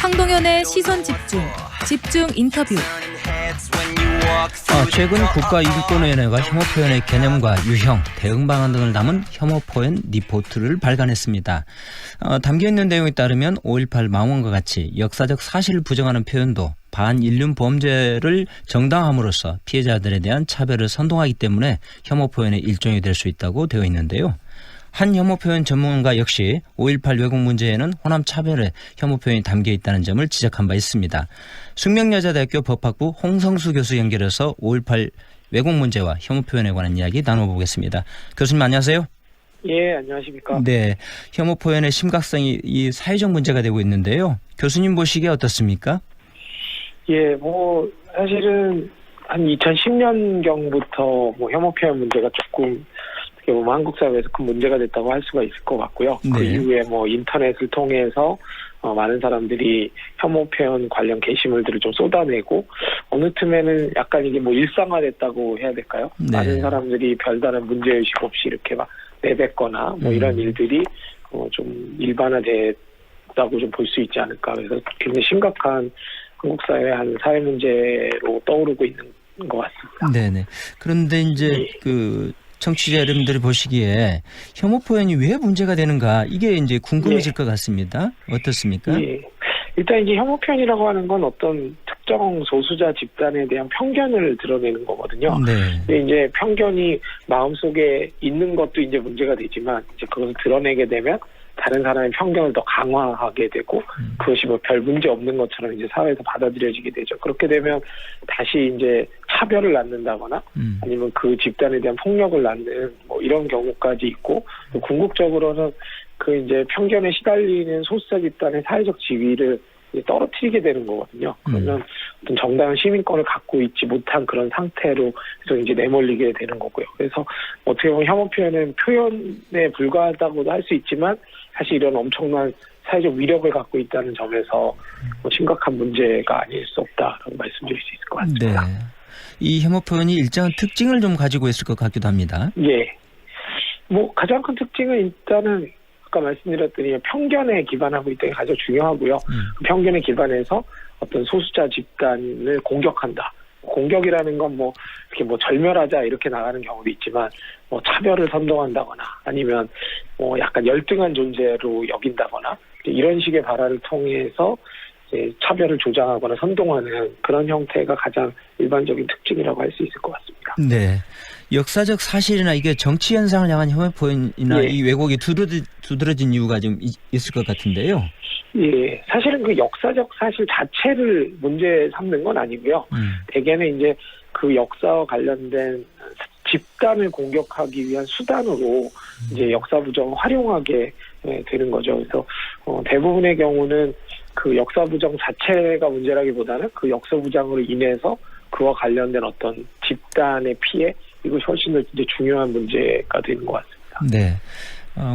황동현의 시선 집중, 집중 인터뷰. 최근 국가인권위원회가 혐오 표현의 개념과 유형, 대응 방안 등을 담은 혐오 표현 리포트를 발간했습니다. 담겨있는 내용에 따르면 5.18 망언과 같이 역사적 사실을 부정하는 표현도 반인륜 범죄를 정당함으로써 피해자들에 대한 차별을 선동하기 때문에 혐오 표현의 일종이 될 수 있다고 되어 있는데요. 한 혐오 표현 전문가 역시 5.18 왜곡 문제에는 호남 차별의 혐오 표현이 담겨 있다는 점을 지적한 바 있습니다. 숙명여자대학교 법학부 홍성수 교수 연결해서 5.18 왜곡 문제와 혐오 표현에 관한 이야기 나눠보겠습니다. 교수님 안녕하세요. 예, 안녕하십니까. 네, 혐오 표현의 심각성이 이 사회적 문제가 되고 있는데요. 교수님 보시기에 어떻습니까? 예, 사실은 한 2010년경부터 혐오 표현 문제가 조금 한국 사회에서 큰 문제가 됐다고 할 수가 있을 것 같고요. 네. 그 이후에 인터넷을 통해서 많은 사람들이 혐오 표현 관련 게시물들을 좀 쏟아내고 어느 틈에는 약간 이게 일상화됐다고 해야 될까요? 네. 많은 사람들이 별다른 문제의식 없이 이렇게 막 내뱉거나 이런 일들이 좀 일반화됐다고 좀 볼 수 있지 않을까. 그래서 굉장히 심각한 한국 사회의 한 사회 문제로 떠오르고 있는 것 같습니다. 네네. 그런데 이제 청취자 여러분들이 보시기에 혐오 표현이 왜 문제가 되는가 이게 이제 궁금해질 것 같습니다. 어떻습니까? 예. 일단 이제 혐오 표현이라고 하는 건 어떤 특정 소수자 집단에 대한 편견을 드러내는 거거든요. 네. 근데 이제 편견이 마음속에 있는 것도 이제 문제가 되지만 이제 그것을 드러내게 되면 다른 사람의 편견을 더 강화하게 되고 그것이 별 문제 없는 것처럼 이제 사회에서 받아들여지게 되죠. 그렇게 되면 다시 이제 차별을 낳는다거나 아니면 그 집단에 대한 폭력을 낳는 이런 경우까지 있고 또 궁극적으로는 그 이제 편견에 시달리는 소수자 집단의 사회적 지위를 떨어뜨리게 되는 거거든요. 그러면 어떤 정당한 시민권을 갖고 있지 못한 그런 상태로 이제 내몰리게 되는 거고요. 그래서 어떻게 보면 혐오 표현은 표현에 불과하다고도 할 수 있지만 사실 이런 엄청난 사회적 위력을 갖고 있다는 점에서 심각한 문제가 아닐 수 없다라고 말씀드릴 수 있을 것 같습니다. 네. 이 혐오 표현이 일정한 특징을 좀 가지고 있을 것 같기도 합니다. 예. 가장 큰 특징은 일단은 아까 말씀드렸더니 편견에 기반하고 있다는 게 가장 중요하고요. 그 편견에 기반해서 어떤 소수자 집단을 공격한다. 공격이라는 건 이렇게 절멸하자 이렇게 나가는 경우도 있지만 차별을 선동한다거나 아니면 약간 열등한 존재로 여긴다거나 이런 식의 발언을 통해서 이제 차별을 조장하거나 선동하는 그런 형태가 가장 일반적인 특징이라고 할 수 있을 것 같습니다. 네. 역사적 사실이나 이게 정치 현상을 향한 혐오 표현이나 이 왜곡이 두드러진 이유가 좀 있을 것 같은데요. 예, 사실은 그 역사적 사실 자체를 문제 삼는 건 아니고요. 대개는 이제 그 역사와 관련된 집단을 공격하기 위한 수단으로 이제 역사 부정을 활용하게 되는 거죠. 그래서 대부분의 경우는 그 역사 부정 자체가 문제라기보다는 그 역사 부정으로 인해서 그와 관련된 어떤 집단의 피해 이것이 훨씬 더 이제 중요한 문제가 되는 것 같습니다. 네.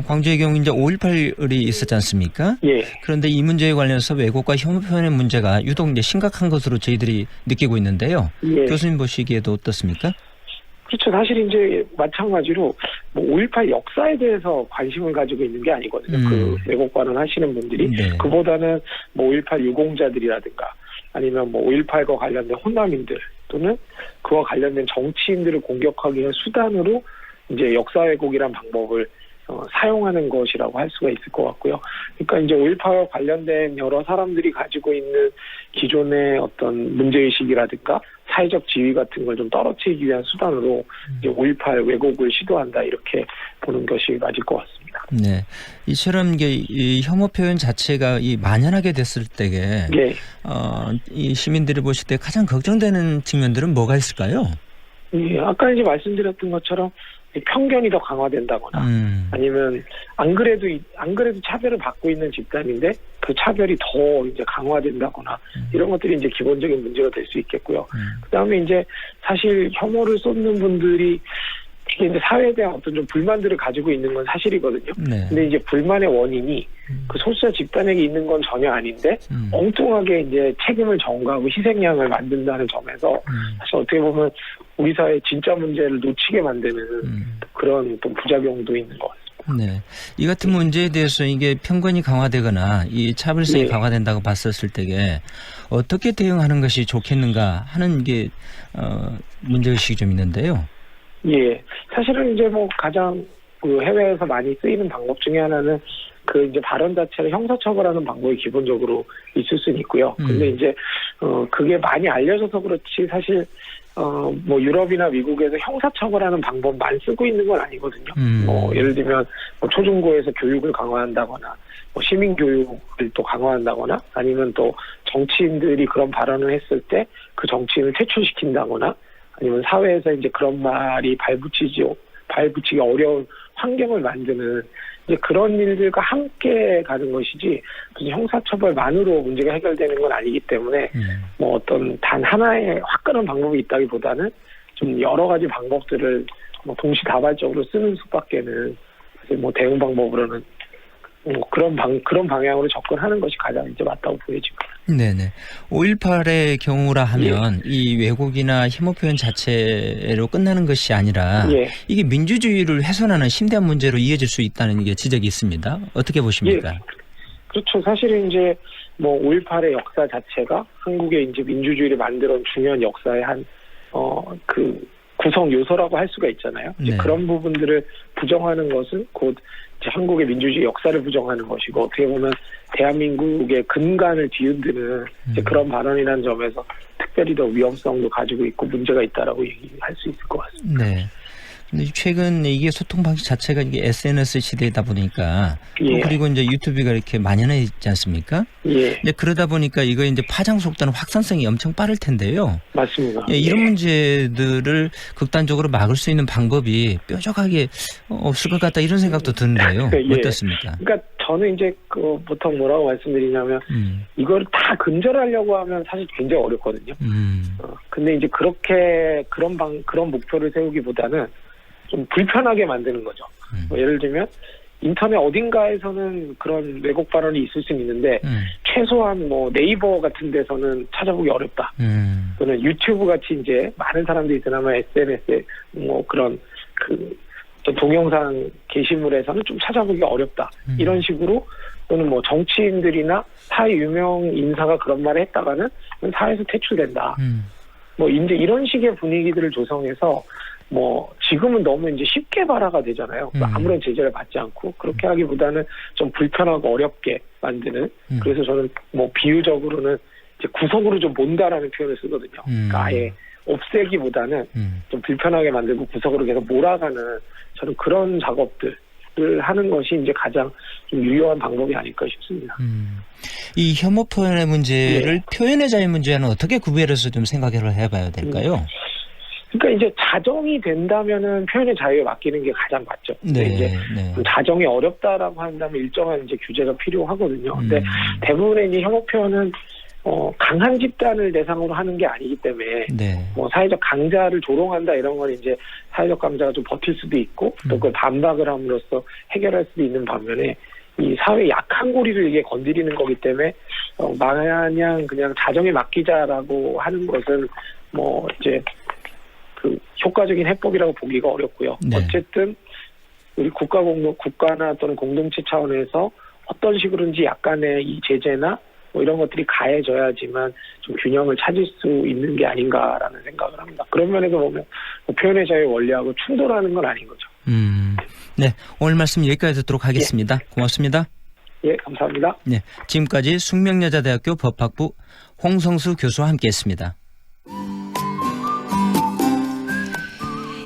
광주의 경우 이제 5.18이 있었지 않습니까? 예. 그런데 이 문제에 관련해서 왜곡과 혐오 표현의 문제가 유독 이제 심각한 것으로 저희들이 느끼고 있는데요. 예. 교수님 보시기에도 어떻습니까? 그렇죠. 사실 이제 마찬가지로 5.18 역사에 대해서 관심을 가지고 있는 게 아니거든요. 그 왜곡 발언하시는 분들이 그보다는 5.18 유공자들이라든가 아니면 5.18과 관련된 호남인들 또는 그와 관련된 정치인들을 공격하기 위한 수단으로 이제 역사 왜곡이란 방법을 사용하는 것이라고 할 수가 있을 것 같고요. 그러니까 이제 5.18과 관련된 여러 사람들이 가지고 있는 기존의 어떤 문제의식이라든가 사회적 지위 같은 걸 좀 떨어뜨리기 위한 수단으로 이제 5.18 왜곡을 시도한다 이렇게 보는 것이 맞을 것 같습니다. 네, 이처럼 이 혐오 표현 자체가 만연하게 됐을 때에 이 시민들이 보실 때 가장 걱정되는 측면들은 뭐가 있을까요? 예, 아까 이제 말씀드렸던 것처럼 편견이 더 강화된다거나 아니면 안 그래도 차별을 받고 있는 집단인데 그 차별이 더 이제 강화된다거나 이런 것들이 이제 기본적인 문제가 될 수 있겠고요. 그다음에 이제 사실 혐오를 쏟는 분들이 특히 이제 사회에 대한 어떤 좀 불만들을 가지고 있는 건 사실이거든요. 네. 근데 이제 불만의 원인이 그 소수자 집단에게 있는 건 전혀 아닌데 엉뚱하게 이제 책임을 전가하고 희생양을 만든다는 점에서 사실 어떻게 보면 우리 사회의 진짜 문제를 놓치게 만드는 그런 또 부작용도 있는 것 같습니다. 네. 이 같은 문제에 대해서 이게 편견이 강화되거나 이 차별성이 네. 강화된다고 봤었을 때에 어떻게 대응하는 것이 좋겠는가 하는 게 문제의식이 좀 있는데요. 예. 사실은 이제 뭐 가장 그 해외에서 많이 쓰이는 방법 중에 하나는 그 이제 발언 자체를 형사처벌하는 방법이 기본적으로 있을 수는 있고요. 근데 이제 그게 많이 알려져서 그렇지 사실 뭐 유럽이나 미국에서 형사처벌하는 방법만 쓰고 있는 건 아니거든요. 뭐 예를 들면 뭐 초중고에서 교육을 강화한다거나 뭐 시민 교육을 또 강화한다거나 아니면 또 정치인들이 그런 발언을 했을 때 그 정치인을 퇴출시킨다거나 아니면 사회에서 이제 그런 말이 발붙이기 어려운 환경을 만드는 이제 그런 일들과 함께 가는 것이지 무슨 형사처벌만으로 문제가 해결되는 건 아니기 때문에 뭐 어떤 단 하나의 화끈한 방법이 있다기보다는 좀 여러 가지 방법들을 뭐 동시다발적으로 쓰는 수밖에는 사실 뭐 대응 방법으로는 뭐 그런 방향으로 접근하는 것이 가장 이제 맞다고 보여집니다. 네네. 5.18의 경우라 하면 이 왜곡이나 혐오 표현 자체로 끝나는 것이 아니라 이게 민주주의를 훼손하는 심대한 문제로 이어질 수 있다는 게 지적이 있습니다. 어떻게 보십니까? 그렇죠. 사실은 이제 뭐 5.18의 역사 자체가 한국의 이제 민주주의를 만들어온 중요한 역사의 그 구성 요소라고 할 수가 있잖아요. 이제 그런 부분들을 부정하는 것은 곧 이제 한국의 민주주의 역사를 부정하는 것이고 어떻게 보면 대한민국의 근간을 뒤흔드는 이제 그런 발언이라는 점에서 특별히 더 위험성도 가지고 있고 문제가 있다라고 얘기할 수 있을 것 같습니다. 네. 근데 최근 이게 소통 방식 자체가 이게 SNS 시대이다 보니까 그리고 이제 유튜브가 이렇게 만연해 있지 않습니까? 근데 그러다 보니까 이거 이제 파장 속도는 확산성이 엄청 빠를 텐데요. 맞습니다. 이런 문제들을 극단적으로 막을 수 있는 방법이 뾰족하게 없을 것 같다 이런 생각도 드는데요. 어떻습니까? 그러니까 저는 이제 보통 뭐라고 말씀드리냐면 이걸 다 근절하려고 하면 사실 굉장히 어렵거든요. 근데 이제 그렇게 그런 목표를 세우기보다는 좀 불편하게 만드는 거죠. 뭐 예를 들면 인터넷 어딘가에서는 그런 왜곡 발언이 있을 수는 있는데 최소한 뭐 네이버 같은 데서는 찾아보기 어렵다. 또는 유튜브 같이 이제 많은 사람들이 그나마 SNS에 뭐 그런 동영상 게시물에서는 좀 찾아보기 어렵다. 이런 식으로 또는 뭐 정치인들이나 사회 유명 인사가 그런 말을 했다가는 사회에서 퇴출된다. 뭐 이제 이런 식의 분위기들을 조성해서 뭐 지금은 너무 이제 쉽게 발화가 되잖아요. 아무런 제재를 받지 않고 그렇게 하기보다는 좀 불편하고 어렵게 만드는. 그래서 저는 뭐 비유적으로는 이제 구석으로 좀 몬다라는 표현을 쓰거든요. 그러니까 아예 없애기보다는 좀 불편하게 만들고 구석으로 계속 몰아가는 저는 그런 작업들을 하는 것이 이제 가장 좀 유효한 방법이 아닐까 싶습니다. 이 혐오 표현의 문제를 표현의 자유 문제와는 어떻게 구별해서 좀 생각을 해봐야 될까요? 그러니까 이제 자정이 된다면은 표현의 자유에 맡기는 게 가장 맞죠. 이제 자정이 어렵다라고 한다면 일정한 이제 규제가 필요하거든요. 근데 대부분의 이제 혐오 표현은 강한 집단을 대상으로 하는 게 아니기 때문에 뭐 사회적 강자를 조롱한다 이런 건 이제 사회적 강자가 좀 버틸 수도 있고 또 그걸 반박을 함으로써 해결할 수도 있는 반면에 이 사회 약한 고리를 이게 건드리는 거기 때문에 마냥 그냥 자정에 맡기자라고 하는 것은 뭐 이제 그 효과적인 해법이라고 보기가 어렵고요. 어쨌든 우리 국가나 또는 공동체 차원에서 어떤 식으로든지 약간의 이 제재나 뭐 이런 것들이 가해져야지만 좀 균형을 찾을 수 있는 게 아닌가라는 생각을 합니다. 그런 면에서 보면 뭐 표현의 자유 원리하고 충돌하는 건 아닌 거죠. 네, 오늘 말씀 여기까지 듣도록 하겠습니다. 고맙습니다. 예, 감사합니다. 네, 지금까지 숙명여자대학교 법학부 홍성수 교수와 함께했습니다.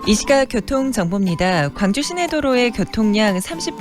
이 시각 교통정보입니다. 광주 시내도로의 교통량 30분